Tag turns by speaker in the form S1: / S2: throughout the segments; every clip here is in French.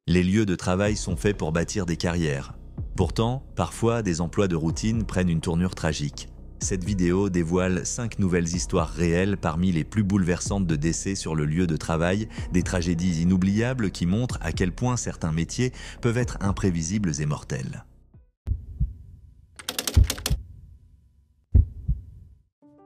S1: Les lieux de travail sont faits pour bâtir des carrières. Pourtant, parfois, des emplois de routine prennent une tournure tragique. Cette vidéo dévoile 5 nouvelles histoires réelles parmi les plus bouleversantes de décès sur le lieu de travail, des tragédies inoubliables qui montrent à quel point certains métiers peuvent être imprévisibles et mortels.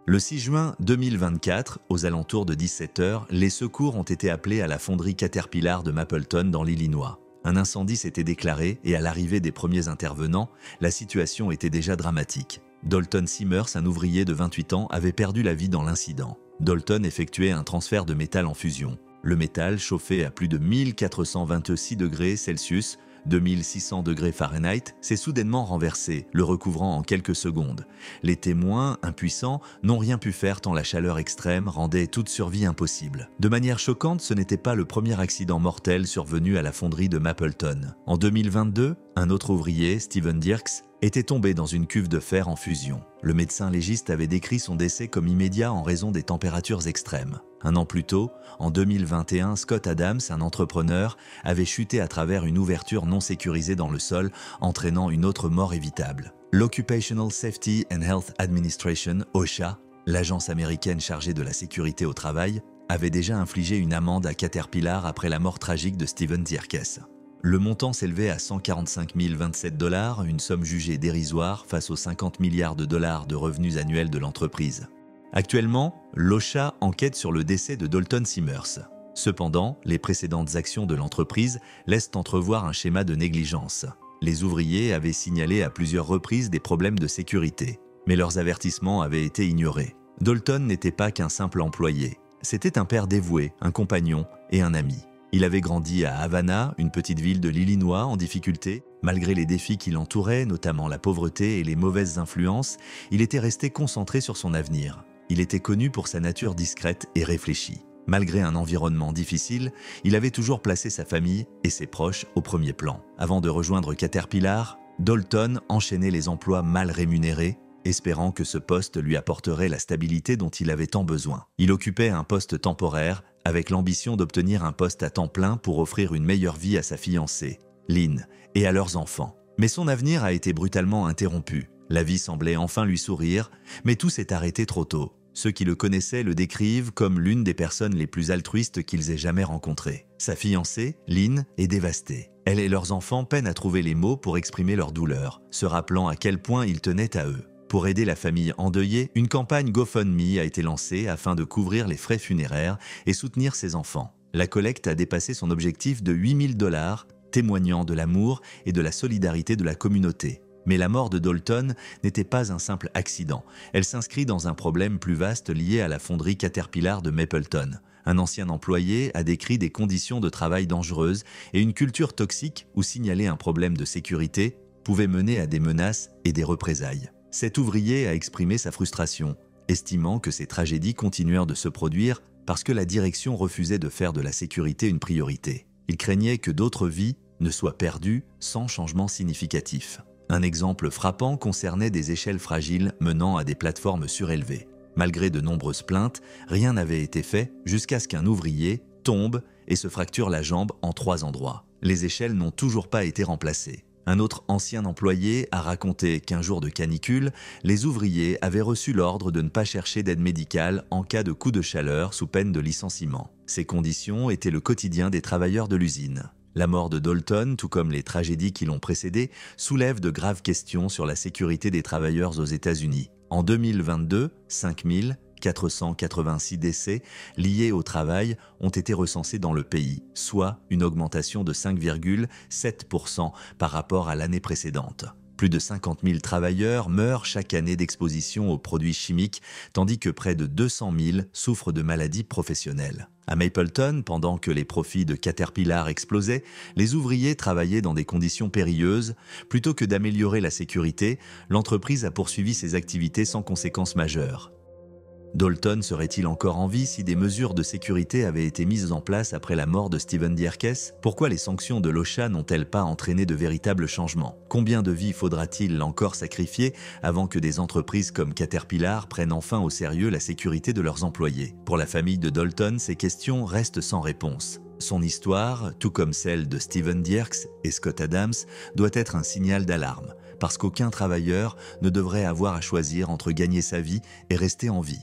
S1: Le 6 juin 2024, aux alentours de 17 h, les secours ont été appelés à la fonderie Caterpillar de Mapleton dans l'Illinois. Un incendie s'était déclaré et à l'arrivée des premiers intervenants, la situation était déjà dramatique. Dalton Simmers, un ouvrier de 28 ans, avait perdu la vie dans l'incident. Dalton effectuait un transfert de métal en fusion. Le métal, chauffé à plus de 1426 degrés Celsius, 2600 degrés Fahrenheit, s'est soudainement renversé, le recouvrant en quelques secondes. Les témoins, impuissants, n'ont rien pu faire tant la chaleur extrême rendait toute survie impossible. De manière choquante, ce n'était pas le premier accident mortel survenu à la fonderie de Mapleton. En 2022, un autre ouvrier, Steven Dirks, était tombé dans une cuve de fer en fusion. Le médecin légiste avait décrit son décès comme immédiat en raison des températures extrêmes. Un an plus tôt, en 2021, Scott Adams, un entrepreneur, avait chuté à travers une ouverture non sécurisée dans le sol, entraînant une autre mort évitable. L'Occupational Safety and Health Administration, OSHA, l'agence américaine chargée de la sécurité au travail, avait déjà infligé une amende à Caterpillar après la mort tragique de Steven Dirks. Le montant s'élevait à 145 027 $, une somme jugée dérisoire face aux 50 milliards de dollars de revenus annuels de l'entreprise. Actuellement, l'OSHA enquête sur le décès de Dalton Simmers. Cependant, les précédentes actions de l'entreprise laissent entrevoir un schéma de négligence. Les ouvriers avaient signalé à plusieurs reprises des problèmes de sécurité, mais leurs avertissements avaient été ignorés. Dalton n'était pas qu'un simple employé. C'était un père dévoué, un compagnon et un ami. Il avait grandi à Havana, une petite ville de l'Illinois en difficulté. Malgré les défis qui l'entouraient, notamment la pauvreté et les mauvaises influences, il était resté concentré sur son avenir. Il était connu pour sa nature discrète et réfléchie. Malgré un environnement difficile, il avait toujours placé sa famille et ses proches au premier plan. Avant de rejoindre Caterpillar, Dalton enchaînait les emplois mal rémunérés, espérant que ce poste lui apporterait la stabilité dont il avait tant besoin. Il occupait un poste temporaire, avec l'ambition d'obtenir un poste à temps plein pour offrir une meilleure vie à sa fiancée, Lynn, et à leurs enfants. Mais son avenir a été brutalement interrompu. La vie semblait enfin lui sourire, mais tout s'est arrêté trop tôt. Ceux qui le connaissaient le décrivent comme l'une des personnes les plus altruistes qu'ils aient jamais rencontrées. Sa fiancée, Lynn, est dévastée. Elle et leurs enfants peinent à trouver les mots pour exprimer leur douleur, se rappelant à quel point ils tenaient à eux. Pour aider la famille endeuillée, une campagne GoFundMe a été lancée afin de couvrir les frais funéraires et soutenir ses enfants. La collecte a dépassé son objectif de 8 000 $, témoignant de l'amour et de la solidarité de la communauté. Mais la mort de Dalton n'était pas un simple accident. Elle s'inscrit dans un problème plus vaste lié à la fonderie Caterpillar de Mapleton. Un ancien employé a décrit des conditions de travail dangereuses et une culture toxique où signaler un problème de sécurité pouvait mener à des menaces et des représailles. Cet ouvrier a exprimé sa frustration, estimant que ces tragédies continuèrent de se produire parce que la direction refusait de faire de la sécurité une priorité. Il craignait que d'autres vies ne soient perdues sans changement significatif. Un exemple frappant concernait des échelles fragiles menant à des plateformes surélevées. Malgré de nombreuses plaintes, rien n'avait été fait jusqu'à ce qu'un ouvrier tombe et se fracture la jambe en 3 endroits. Les échelles n'ont toujours pas été remplacées. Un autre ancien employé a raconté qu'un jour de canicule, les ouvriers avaient reçu l'ordre de ne pas chercher d'aide médicale en cas de coup de chaleur sous peine de licenciement. Ces conditions étaient le quotidien des travailleurs de l'usine. La mort de Dalton, tout comme les tragédies qui l'ont précédé, soulève de graves questions sur la sécurité des travailleurs aux États-Unis. En 2022, 5 486 décès liés au travail ont été recensés dans le pays, soit une augmentation de 5,7% par rapport à l'année précédente. Plus de 50 000 travailleurs meurent chaque année d'exposition aux produits chimiques, tandis que près de 200 000 souffrent de maladies professionnelles. À Mapleton, pendant que les profits de Caterpillar explosaient, les ouvriers travaillaient dans des conditions périlleuses. Plutôt que d'améliorer la sécurité, l'entreprise a poursuivi ses activités sans conséquences majeures. Dalton serait-il encore en vie si des mesures de sécurité avaient été mises en place après la mort de Steven Dirks? Pourquoi les sanctions de l'OSHA n'ont-elles pas entraîné de véritables changements? Combien de vies faudra-t-il encore sacrifier avant que des entreprises comme Caterpillar prennent enfin au sérieux la sécurité de leurs employés? Pour la famille de Dalton, ces questions restent sans réponse. Son histoire, tout comme celle de Steven Dierks et Scott Adams, doit être un signal d'alarme, parce qu'aucun travailleur ne devrait avoir à choisir entre gagner sa vie et rester en vie.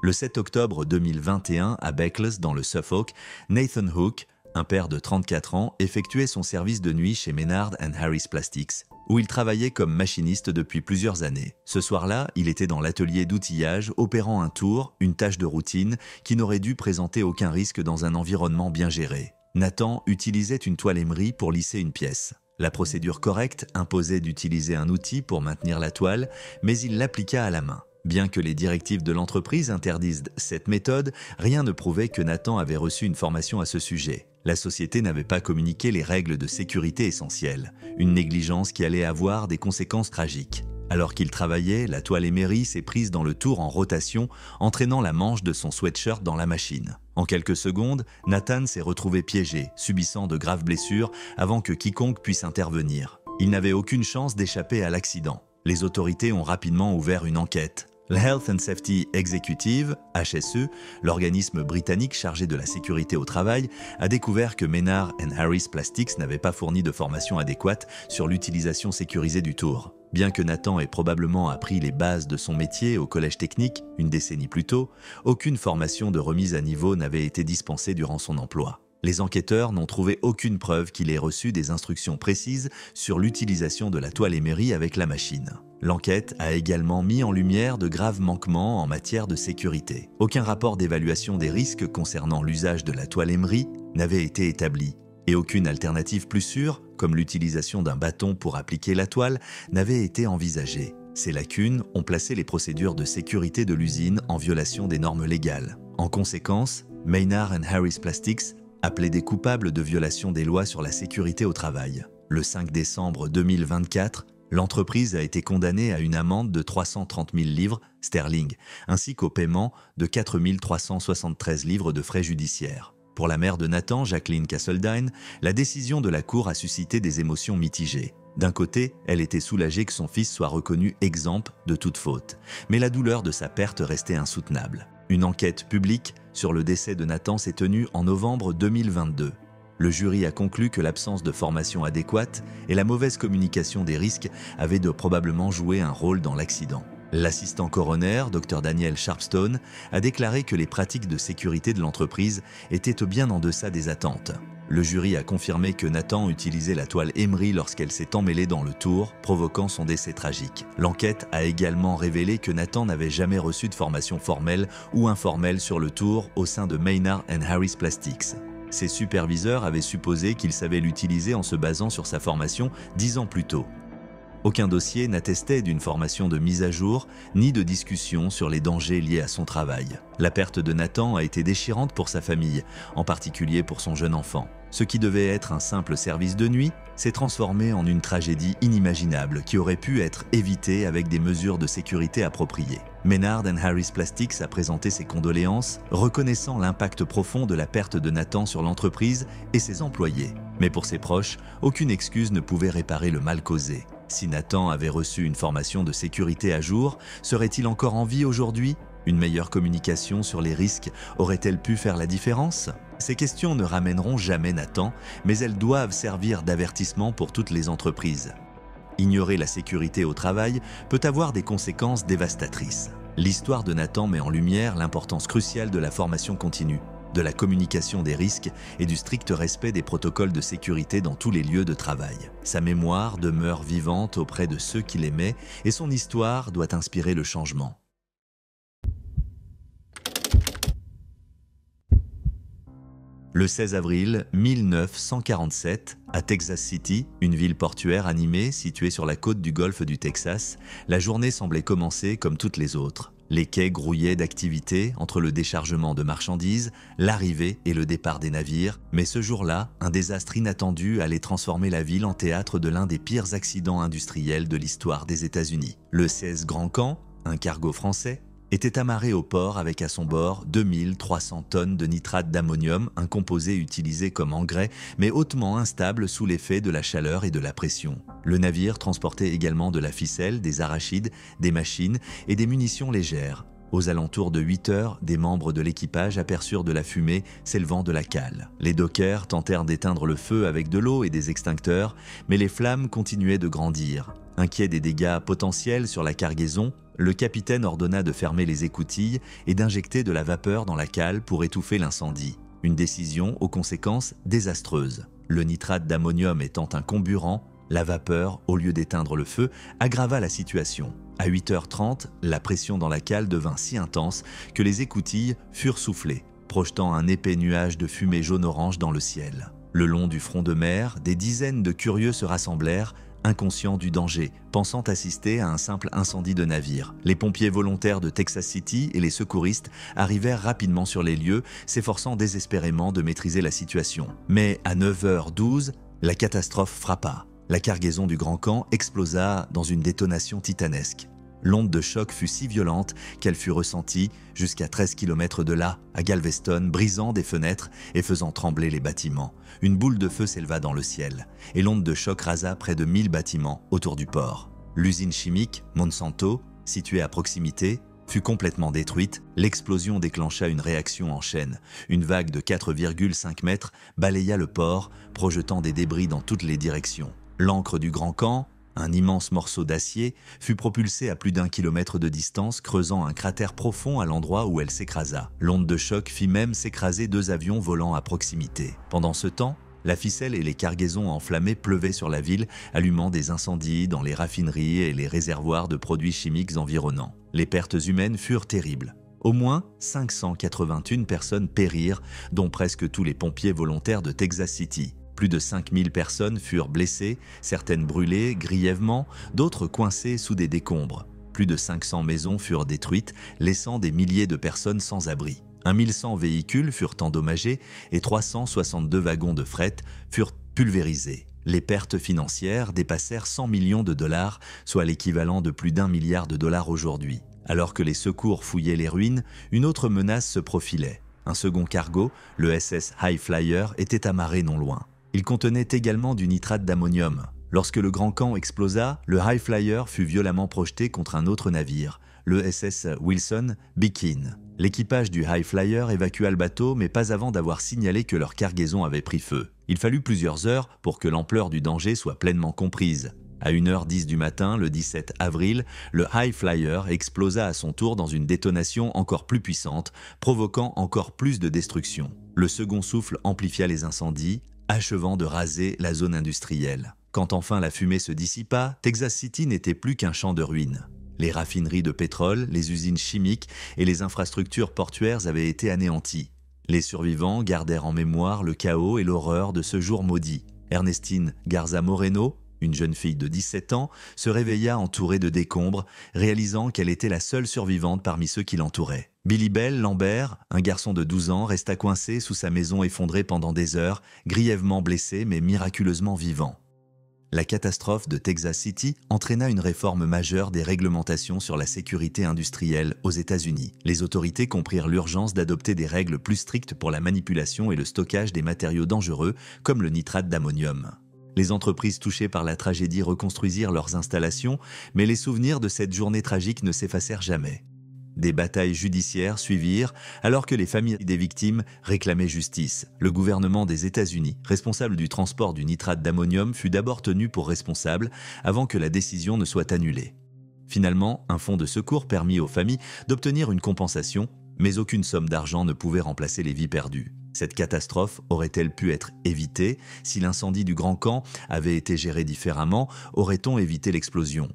S1: Le 7 octobre 2021, à Beccles, dans le Suffolk, Nathan Hook, un père de 34 ans, effectuait son service de nuit chez Maynard & Harris Plastics, où il travaillait comme machiniste depuis plusieurs années. Ce soir-là, il était dans l'atelier d'outillage, opérant un tour, une tâche de routine, qui n'aurait dû présenter aucun risque dans un environnement bien géré. Nathan utilisait une toile émerie pour lisser une pièce. La procédure correcte imposait d'utiliser un outil pour maintenir la toile, mais il l'appliqua à la main. Bien que les directives de l'entreprise interdisent cette méthode, rien ne prouvait que Nathan avait reçu une formation à ce sujet. La société n'avait pas communiqué les règles de sécurité essentielles, une négligence qui allait avoir des conséquences tragiques. Alors qu'il travaillait, la toile émerie s'est prise dans le tour en rotation, entraînant la manche de son sweatshirt dans la machine. En quelques secondes, Nathan s'est retrouvé piégé, subissant de graves blessures avant que quiconque puisse intervenir. Il n'avait aucune chance d'échapper à l'accident. Les autorités ont rapidement ouvert une enquête. La Health and Safety Executive, HSE, l'organisme britannique chargé de la sécurité au travail, a découvert que Maynard & Harris Plastics n'avait pas fourni de formation adéquate sur l'utilisation sécurisée du tour. Bien que Nathan ait probablement appris les bases de son métier au collège technique une décennie plus tôt, aucune formation de remise à niveau n'avait été dispensée durant son emploi. Les enquêteurs n'ont trouvé aucune preuve qu'il ait reçu des instructions précises sur l'utilisation de la toile émerie avec la machine. L'enquête a également mis en lumière de graves manquements en matière de sécurité. Aucun rapport d'évaluation des risques concernant l'usage de la toile émerie n'avait été établi, et aucune alternative plus sûre, comme l'utilisation d'un bâton pour appliquer la toile, n'avait été envisagée. Ces lacunes ont placé les procédures de sécurité de l'usine en violation des normes légales. En conséquence, Maynard & Harris Plastics a plaidé coupable de violation des lois sur la sécurité au travail. Le 5 décembre 2024, l'entreprise a été condamnée à une amende de 330 000 livres sterling, ainsi qu'au paiement de 4 373 livres de frais judiciaires. Pour la mère de Nathan, Jacqueline Castledine, la décision de la Cour a suscité des émotions mitigées. D'un côté, elle était soulagée que son fils soit reconnu exempt de toute faute, mais la douleur de sa perte restait insoutenable. Une enquête publique sur le décès de Nathan s'est tenue en novembre 2022. Le jury a conclu que l'absence de formation adéquate et la mauvaise communication des risques avaient probablement joué un rôle dans l'accident. L'assistant coroner, Dr Daniel Sharpstone, a déclaré que les pratiques de sécurité de l'entreprise étaient bien en deçà des attentes. Le jury a confirmé que Nathan utilisait la toile émerie lorsqu'elle s'est emmêlée dans le tour, provoquant son décès tragique. L'enquête a également révélé que Nathan n'avait jamais reçu de formation formelle ou informelle sur le tour au sein de Maynard & Harris Plastics. Ses superviseurs avaient supposé qu'il savait l'utiliser en se basant sur sa formation 10 ans plus tôt. Aucun dossier n'attestait d'une formation de mise à jour, ni de discussion sur les dangers liés à son travail. La perte de Nathan a été déchirante pour sa famille, en particulier pour son jeune enfant. Ce qui devait être un simple service de nuit s'est transformé en une tragédie inimaginable qui aurait pu être évitée avec des mesures de sécurité appropriées. Maynard & Harris Plastics a présenté ses condoléances, reconnaissant l'impact profond de la perte de Nathan sur l'entreprise et ses employés. Mais pour ses proches, aucune excuse ne pouvait réparer le mal causé. Si Nathan avait reçu une formation de sécurité à jour, serait-il encore en vie aujourd'hui ? Une meilleure communication sur les risques aurait-elle pu faire la différence ? Ces questions ne ramèneront jamais Nathan, mais elles doivent servir d'avertissement pour toutes les entreprises. Ignorer la sécurité au travail peut avoir des conséquences dévastatrices. L'histoire de Nathan met en lumière l'importance cruciale de la formation continue, de la communication des risques et du strict respect des protocoles de sécurité dans tous les lieux de travail. Sa mémoire demeure vivante auprès de ceux qui l'aimaient et son histoire doit inspirer le changement. Le 16 avril 1947, à Texas City, une ville portuaire animée située sur la côte du golfe du Texas, la journée semblait commencer comme toutes les autres. Les quais grouillaient d'activité entre le déchargement de marchandises, l'arrivée et le départ des navires, mais ce jour-là, un désastre inattendu allait transformer la ville en théâtre de l'un des pires accidents industriels de l'histoire des États-Unis. Le 16 Grand Camp, un cargo français, était amarré au port avec à son bord 2300 tonnes de nitrate d'ammonium, un composé utilisé comme engrais mais hautement instable sous l'effet de la chaleur et de la pression. Le navire transportait également de la ficelle, des arachides, des machines et des munitions légères. Aux alentours de 8 heures, des membres de l'équipage aperçurent de la fumée s'élevant de la cale. Les dockers tentèrent d'éteindre le feu avec de l'eau et des extincteurs, mais les flammes continuaient de grandir. Inquiet des dégâts potentiels sur la cargaison, le capitaine ordonna de fermer les écoutilles et d'injecter de la vapeur dans la cale pour étouffer l'incendie. Une décision aux conséquences désastreuses. Le nitrate d'ammonium étant un comburant, la vapeur, au lieu d'éteindre le feu, aggrava la situation. À 8h30, la pression dans la cale devint si intense que les écoutilles furent soufflées, projetant un épais nuage de fumée jaune-orange dans le ciel. Le long du front de mer, des dizaines de curieux se rassemblèrent, inconscients du danger, pensant assister à un simple incendie de navire. Les pompiers volontaires de Texas City et les secouristes arrivèrent rapidement sur les lieux, s'efforçant désespérément de maîtriser la situation. Mais à 9h12, la catastrophe frappa. La cargaison du Grand Camp explosa dans une détonation titanesque. L'onde de choc fut si violente qu'elle fut ressentie jusqu'à 13 km de là, à Galveston, brisant des fenêtres et faisant trembler les bâtiments. Une boule de feu s'éleva dans le ciel, et l'onde de choc rasa près de 1000 bâtiments autour du port. L'usine chimique Monsanto, située à proximité, fut complètement détruite. L'explosion déclencha une réaction en chaîne. Une vague de 4,5 mètres balaya le port, projetant des débris dans toutes les directions. L'ancre du Grand Camp, un immense morceau d'acier, fut propulsé à plus d'1 kilomètre de distance, creusant un cratère profond à l'endroit où elle s'écrasa. L'onde de choc fit même s'écraser 2 avions volant à proximité. Pendant ce temps, la ficelle et les cargaisons enflammées pleuvaient sur la ville, allumant des incendies dans les raffineries et les réservoirs de produits chimiques environnants. Les pertes humaines furent terribles. Au moins 581 personnes périrent, dont presque tous les pompiers volontaires de Texas City. Plus de 5000 personnes furent blessées, certaines brûlées grièvement, d'autres coincées sous des décombres. Plus de 500 maisons furent détruites, laissant des milliers de personnes sans abri. 1100 véhicules furent endommagés et 362 wagons de fret furent pulvérisés. Les pertes financières dépassèrent 100 millions de dollars, soit l'équivalent de plus d'1 milliard de dollars aujourd'hui. Alors que les secours fouillaient les ruines, une autre menace se profilait. Un second cargo, le SS High Flyer, était amarré non loin. Il contenait également du nitrate d'ammonium. Lorsque le Grand Camp explosa, le High Flyer fut violemment projeté contre un autre navire, le SS Wilson Beacon. L'équipage du High Flyer évacua le bateau, mais pas avant d'avoir signalé que leur cargaison avait pris feu. Il fallut plusieurs heures pour que l'ampleur du danger soit pleinement comprise. À 1h10 du matin, le 17 avril, le High Flyer explosa à son tour dans une détonation encore plus puissante, provoquant encore plus de destruction. Le second souffle amplifia les incendies, achevant de raser la zone industrielle. Quand enfin la fumée se dissipa, Texas City n'était plus qu'un champ de ruines. Les raffineries de pétrole, les usines chimiques et les infrastructures portuaires avaient été anéanties. Les survivants gardèrent en mémoire le chaos et l'horreur de ce jour maudit. Ernestine Garza Moreno, une jeune fille de 17 ans, se réveilla entourée de décombres, réalisant qu'elle était la seule survivante parmi ceux qui l'entouraient. Billy Bell Lambert, un garçon de 12 ans, resta coincé sous sa maison effondrée pendant des heures, grièvement blessé mais miraculeusement vivant. La catastrophe de Texas City entraîna une réforme majeure des réglementations sur la sécurité industrielle aux États-Unis. Les autorités comprirent l'urgence d'adopter des règles plus strictes pour la manipulation et le stockage des matériaux dangereux comme le nitrate d'ammonium. Les entreprises touchées par la tragédie reconstruisirent leurs installations, mais les souvenirs de cette journée tragique ne s'effacèrent jamais. Des batailles judiciaires suivirent alors que les familles des victimes réclamaient justice. Le gouvernement des États-Unis, responsable du transport du nitrate d'ammonium, fut d'abord tenu pour responsable avant que la décision ne soit annulée. Finalement, un fonds de secours permit aux familles d'obtenir une compensation, mais aucune somme d'argent ne pouvait remplacer les vies perdues. Cette catastrophe aurait-elle pu être évitée si l'incendie du Grand Camp avait été géré différemment? Aurait-on évité l'explosion?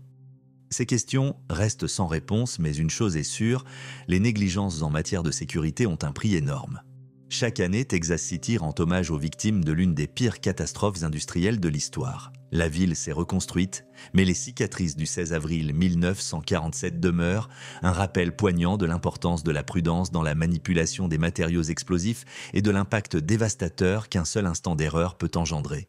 S1: Ces questions restent sans réponse, mais une chose est sûre, les négligences en matière de sécurité ont un prix énorme. Chaque année, Texas City rend hommage aux victimes de l'une des pires catastrophes industrielles de l'histoire. La ville s'est reconstruite, mais les cicatrices du 16 avril 1947 demeurent, un rappel poignant de l'importance de la prudence dans la manipulation des matériaux explosifs et de l'impact dévastateur qu'un seul instant d'erreur peut engendrer.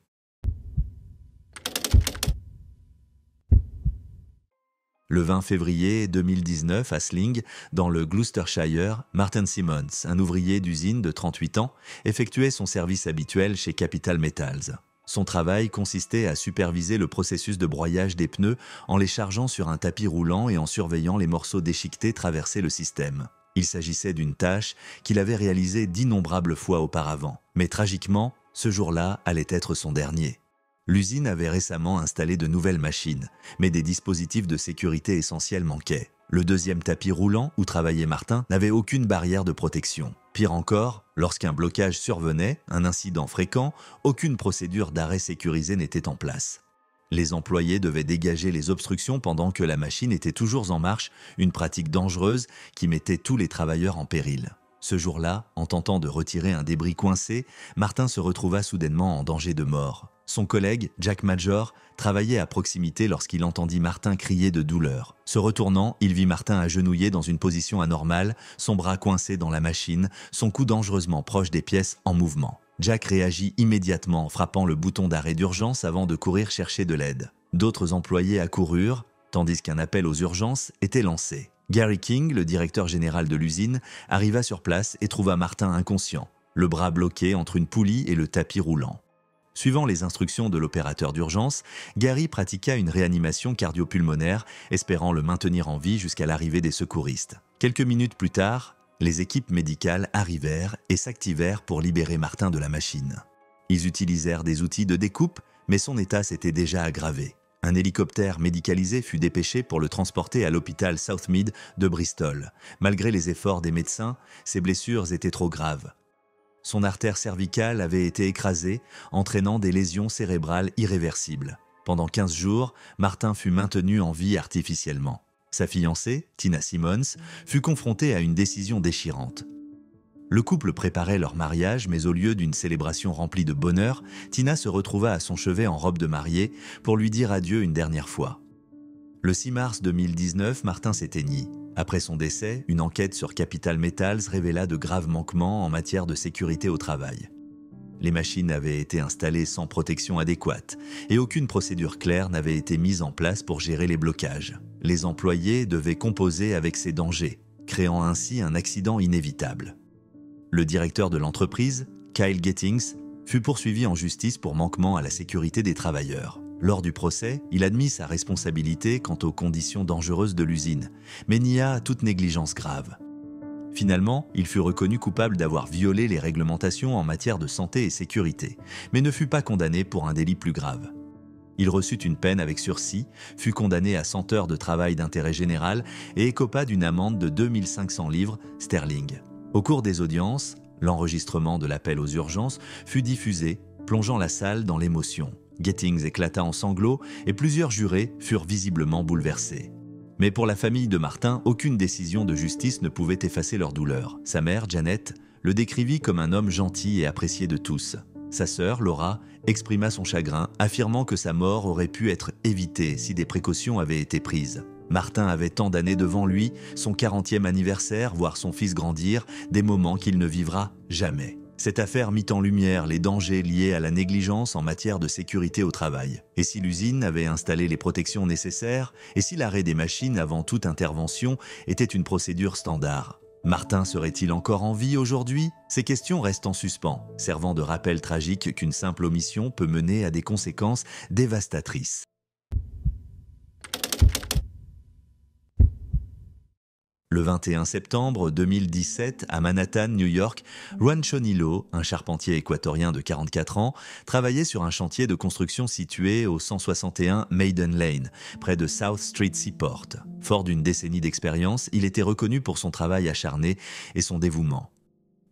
S1: Le 20 février 2019, à Sling, dans le Gloucestershire, Martin Simmons, un ouvrier d'usine de 38 ans, effectuait son service habituel chez Capital Metals. Son travail consistait à superviser le processus de broyage des pneus en les chargeant sur un tapis roulant et en surveillant les morceaux déchiquetés traverser le système. Il s'agissait d'une tâche qu'il avait réalisée d'innombrables fois auparavant. Mais tragiquement, ce jour-là allait être son dernier. L'usine avait récemment installé de nouvelles machines, mais des dispositifs de sécurité essentiels manquaient. Le deuxième tapis roulant où travaillait Martin n'avait aucune barrière de protection. Pire encore, lorsqu'un blocage survenait, un incident fréquent, aucune procédure d'arrêt sécurisée n'était en place. Les employés devaient dégager les obstructions pendant que la machine était toujours en marche, une pratique dangereuse qui mettait tous les travailleurs en péril. Ce jour-là, en tentant de retirer un débris coincé, Martin se retrouva soudainement en danger de mort. Son collègue, Jack Major, travaillait à proximité lorsqu'il entendit Martin crier de douleur. Se retournant, il vit Martin agenouillé dans une position anormale, son bras coincé dans la machine, son cou dangereusement proche des pièces en mouvement. Jack réagit immédiatement en frappant le bouton d'arrêt d'urgence avant de courir chercher de l'aide. D'autres employés accoururent, tandis qu'un appel aux urgences était lancé. Gary King, le directeur général de l'usine, arriva sur place et trouva Martin inconscient, le bras bloqué entre une poulie et le tapis roulant. Suivant les instructions de l'opérateur d'urgence, Gary pratiqua une réanimation cardio-pulmonaire, espérant le maintenir en vie jusqu'à l'arrivée des secouristes. Quelques minutes plus tard, les équipes médicales arrivèrent et s'activèrent pour libérer Martin de la machine. Ils utilisèrent des outils de découpe, mais son état s'était déjà aggravé. Un hélicoptère médicalisé fut dépêché pour le transporter à l'hôpital Southmead de Bristol. Malgré les efforts des médecins, ses blessures étaient trop graves. Son artère cervicale avait été écrasée, entraînant des lésions cérébrales irréversibles. Pendant 15 jours, Martin fut maintenu en vie artificiellement. Sa fiancée, Tina Simmons, fut confrontée à une décision déchirante. Le couple préparait leur mariage, mais au lieu d'une célébration remplie de bonheur, Tina se retrouva à son chevet en robe de mariée pour lui dire adieu une dernière fois. Le 6 mars 2019, Martin s'éteignit. Après son décès, une enquête sur Capital Metals révéla de graves manquements en matière de sécurité au travail. Les machines avaient été installées sans protection adéquate et aucune procédure claire n'avait été mise en place pour gérer les blocages. Les employés devaient composer avec ces dangers, créant ainsi un accident inévitable. Le directeur de l'entreprise, Kyle Gittings, fut poursuivi en justice pour manquement à la sécurité des travailleurs. Lors du procès, il admit sa responsabilité quant aux conditions dangereuses de l'usine, mais nia toute négligence grave. Finalement, il fut reconnu coupable d'avoir violé les réglementations en matière de santé et sécurité, mais ne fut pas condamné pour un délit plus grave. Il reçut une peine avec sursis, fut condamné à 100 heures de travail d'intérêt général et écopa d'une amende de 2500 livres sterling. Au cours des audiences, l'enregistrement de l'appel aux urgences fut diffusé, plongeant la salle dans l'émotion. Gittings éclata en sanglots et plusieurs jurés furent visiblement bouleversés. Mais pour la famille de Martin, aucune décision de justice ne pouvait effacer leur douleur. Sa mère, Janet, le décrivit comme un homme gentil et apprécié de tous. Sa sœur, Laura, exprima son chagrin, affirmant que sa mort aurait pu être évitée si des précautions avaient été prises. Martin avait tant d'années devant lui, son 40e anniversaire, voir son fils grandir, des moments qu'il ne vivra jamais. Cette affaire mit en lumière les dangers liés à la négligence en matière de sécurité au travail. Et si l'usine avait installé les protections nécessaires, et si l'arrêt des machines avant toute intervention était une procédure standard? Martin serait-il encore en vie aujourd'hui? Ces questions restent en suspens, servant de rappel tragique qu'une simple omission peut mener à des conséquences dévastatrices. Le 21 septembre 2017, à Manhattan, New York, Juan Chonillo, un charpentier équatorien de 44 ans, travaillait sur un chantier de construction situé au 161 Maiden Lane, près de South Street Seaport. Fort d'une décennie d'expérience, il était reconnu pour son travail acharné et son dévouement.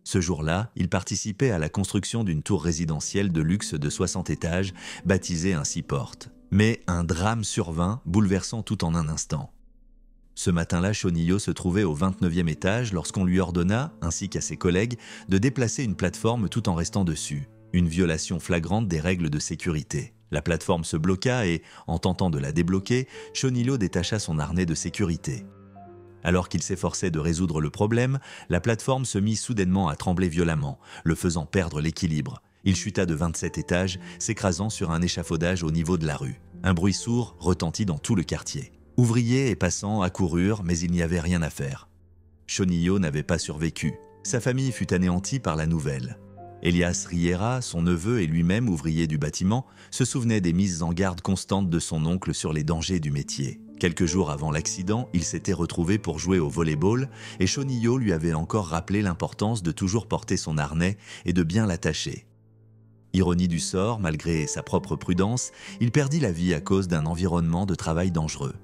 S1: Ce jour-là, il participait à la construction d'une tour résidentielle de luxe de 60 étages, baptisée un Seaport. Mais un drame survint, bouleversant tout en un instant. Ce matin-là, Chonillo se trouvait au 29e étage lorsqu'on lui ordonna, ainsi qu'à ses collègues, de déplacer une plateforme tout en restant dessus. Une violation flagrante des règles de sécurité. La plateforme se bloqua et, en tentant de la débloquer, Chonillo détacha son harnais de sécurité. Alors qu'il s'efforçait de résoudre le problème, la plateforme se mit soudainement à trembler violemment, le faisant perdre l'équilibre. Il chuta de 27 étages, s'écrasant sur un échafaudage au niveau de la rue. Un bruit sourd retentit dans tout le quartier. Ouvriers et passants accoururent, mais il n'y avait rien à faire. Chonillo n'avait pas survécu. Sa famille fut anéantie par la nouvelle. Elias Riera, son neveu et lui-même ouvrier du bâtiment, se souvenait des mises en garde constantes de son oncle sur les dangers du métier. Quelques jours avant l'accident, il s'était retrouvé pour jouer au volley-ball et Chonillo lui avait encore rappelé l'importance de toujours porter son harnais et de bien l'attacher. Ironie du sort, malgré sa propre prudence, il perdit la vie à cause d'un environnement de travail dangereux.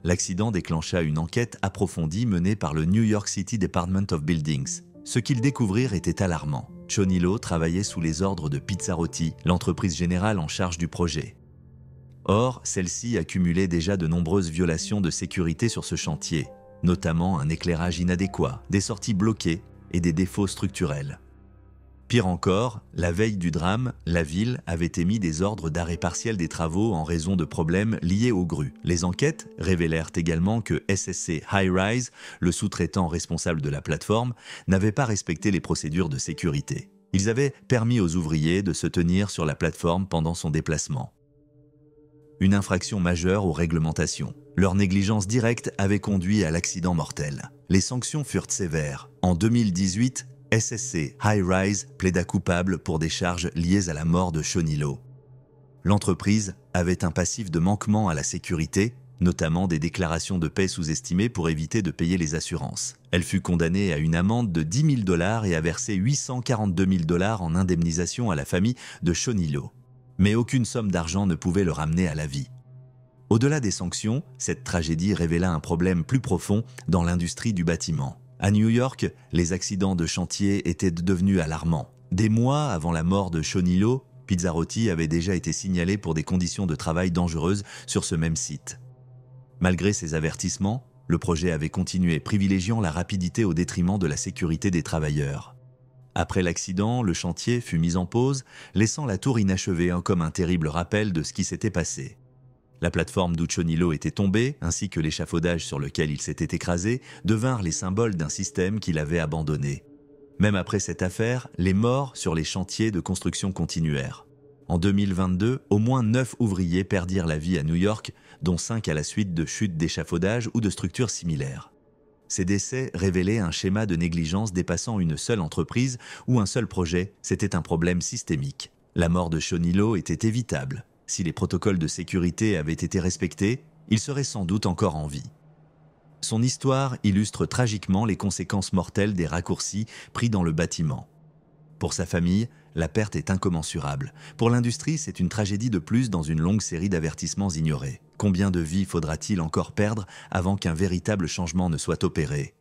S1: L'accident déclencha une enquête approfondie menée par le New York City Department of Buildings. Ce qu'ils découvrirent était alarmant. Chonillo travaillait sous les ordres de Pizzarotti, l'entreprise générale en charge du projet. Or, celle-ci accumulait déjà de nombreuses violations de sécurité sur ce chantier, notamment un éclairage inadéquat, des sorties bloquées et des défauts structurels. Pire encore, la veille du drame, la ville avait émis des ordres d'arrêt partiel des travaux en raison de problèmes liés aux grues. Les enquêtes révélèrent également que SSC High-Rise, le sous-traitant responsable de la plateforme, n'avait pas respecté les procédures de sécurité. Ils avaient permis aux ouvriers de se tenir sur la plateforme pendant son déplacement. Une infraction majeure aux réglementations. Leur négligence directe avait conduit à l'accident mortel. Les sanctions furent sévères. En 2018, SSC High-Rise plaida coupable pour des charges liées à la mort de Chonillo. L'entreprise avait un passif de manquement à la sécurité, notamment des déclarations de paie sous-estimées pour éviter de payer les assurances. Elle fut condamnée à une amende de $10 000 et a versé $842 000 en indemnisation à la famille de Chonillo. Mais aucune somme d'argent ne pouvait le ramener à la vie. Au-delà des sanctions, cette tragédie révéla un problème plus profond dans l'industrie du bâtiment. À New York, les accidents de chantier étaient devenus alarmants. Des mois avant la mort de Chonillo, Pizzarotti avait déjà été signalé pour des conditions de travail dangereuses sur ce même site. Malgré ces avertissements, le projet avait continué, privilégiant la rapidité au détriment de la sécurité des travailleurs. Après l'accident, le chantier fut mis en pause, laissant la tour inachevée comme un terrible rappel de ce qui s'était passé. La plateforme d'où Chonillo était tombée, ainsi que l'échafaudage sur lequel il s'était écrasé, devinrent les symboles d'un système qu'il avait abandonné. Même après cette affaire, les morts sur les chantiers de construction continuèrent. En 2022, au moins 9 ouvriers perdirent la vie à New York, dont 5 à la suite de chutes d'échafaudage ou de structures similaires. Ces décès révélaient un schéma de négligence dépassant une seule entreprise ou un seul projet, c'était un problème systémique. La mort de Chonillo était évitable. Si les protocoles de sécurité avaient été respectés, il serait sans doute encore en vie. Son histoire illustre tragiquement les conséquences mortelles des raccourcis pris dans le bâtiment. Pour sa famille, la perte est incommensurable. Pour l'industrie, c'est une tragédie de plus dans une longue série d'avertissements ignorés. Combien de vies faudra-t-il encore perdre avant qu'un véritable changement ne soit opéré ?